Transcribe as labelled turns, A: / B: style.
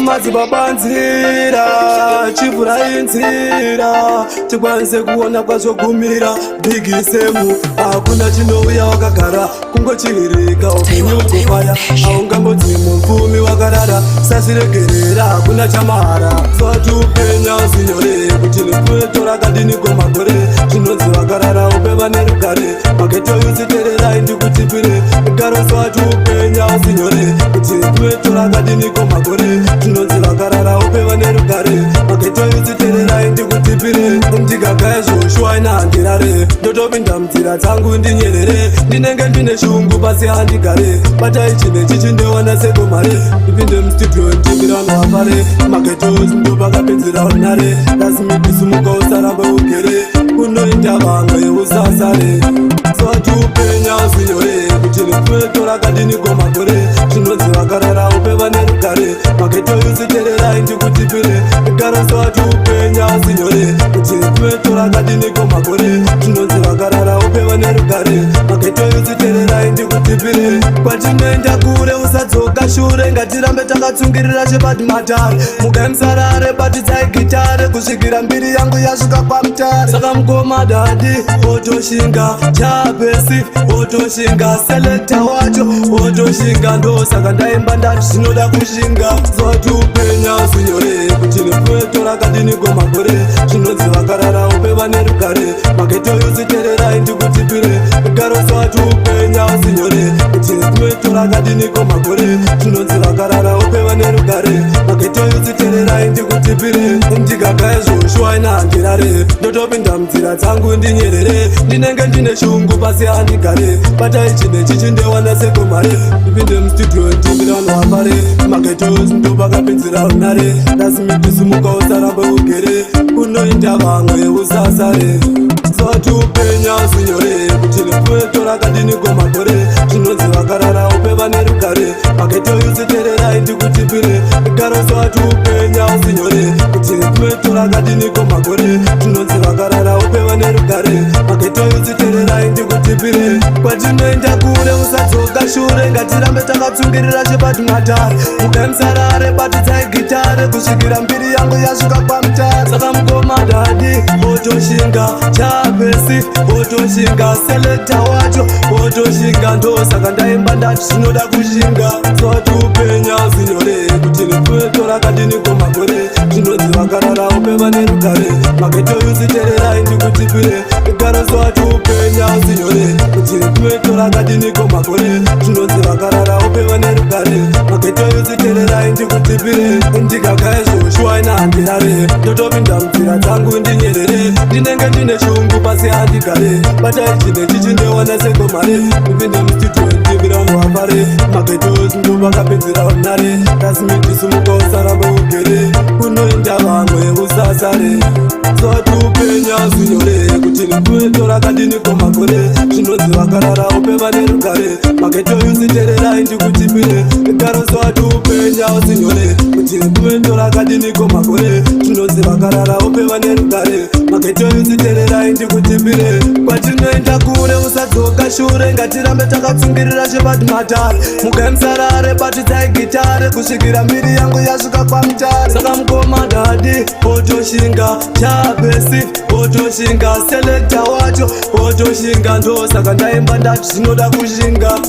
A: madzibaba nzira chivurai nzira tikwanise kuona kwazvogumira bigisemu hakuna chinouya wakagara kungochihirika upenyu kufaya haungambodzi mupfumi wakarara sazviregerera hakuna chamahara swati upenya usinyore kuti nekutora kadiniko makore zvinonzi vakarara upeva nerugare mageto yusitererai ndikutipire garo swati upenya usinyore kuti nekutora kadiniko makore zvinonzi vakarara upeva nerugare mageto yusitererai ndikutipire ndigagaya zvoshwa ina handirare ndotopinda munzira dzangu ndinyerere ndinenge ndine shungu pasi handigare batai chine chichi ndewana sekomare ndipinde mustudio ndimirano wapare mageto ndopakapedzera unare rasimikisumuka usarambe ugere unoita vamwe usasare swati upenya usinyore kuti nekutora kadiniko makore zvinonzi vakarara upeva nerugare mageto yusitererai ndikutipire gara swati upenya usinyore kuti nekutora kadiniko makore zvinonzi vakarara upeva nerugare mageto yusitererai ndikutipire kwatinoenda kure usadzoka shure ngatirambe takatsungirira chepadimatare mugaimsarare batidzai gitare kusvikira mbiri yangu yasvika pamutare saka mukoma dadi otoshinga chapesi otoshinga selekta wacho otoshinga ndosaka ndaimba ndati zvinoda kushinga swati upenya usinyore kuti nekutora kadiniko makore zvinonzi vakarara upeva nerugare mageto yusitererai ndikutipire garo swati upenya usinyore kuti nekutora kadiniko makore zvinonzi vakarara upeva nerugare mageto yusitererai ndikutipire ndigagaya zvoshwa ina handirare ndotopinda munzira dzangu ndinyerere ndinenge ndine shungu pasi handigare batai chine chichi ndewana sekomare ndipinde mustudio ndimirano wapare mageto ndopakapedzera unare rasimikisumuka usarambe ugere unoita vamwe usasare swati upenya usinyore kuti nekutora kadiniko makore zvinonzi vakarara upeva nerugare mageto yusitererai ndikutipire garo swati upenya usinyore kuti nekutora kadiniko makore zvinonzi vakarara upeva nerugare mageto yusitererai ndikutipire kwatinoenda kure usadzoka shure ngatirambe takatsungirira chepadimatare mugaimsarare batidzai gitare kusvikira mbiri yangu yasvika pamutare saka mukoma dadi otoshinga chapesi otoshinga selekta wacho otoshinga ndosaka ndaimba ndati zvinoda kushinga swati upenya usinyore kuti nekutora kadiniko makore zvinonzi vakarara upeva nerugare mageto yusitererai ndikutipire garo swati upenya usinyore kuti nekutora kadiniko makore zvinonzi vakarara upeva nerugare mageto yusitererai ndikutipire ndigagaya zvoshwa ina handirare ndotopinda munzira dzangu ndinyerere ndinenge ndine shungu pasi handigare batai chine chichi ndewana sekomare ndipinde mustudio ndimirano wapare mageto ndopakapedzera unare rasimikisumuka usarambe ugere unoenda vamwe usasare swati upenya usinyore kuti nekutora kadiniko makore zvinonzi vakarara upeva nerugare mageto yusitererai ndikutipire garo swati upenya usinyore kuti nekutora kadiniko makore zvinonzi vakarara upeva nerugare mageto yusitererai ndikutipire kwatinoenda kure usadzoka shure ngatirambe takatsungirira chepadimatare mugaimsarare batidzai gitare kusvikira mbiri yangu yasvika pamutare saka mukoma dadi otoshinga chapesi otoshinga selekta wacho otoshinga ndosaka ndaimba ndati zvinoda kushinga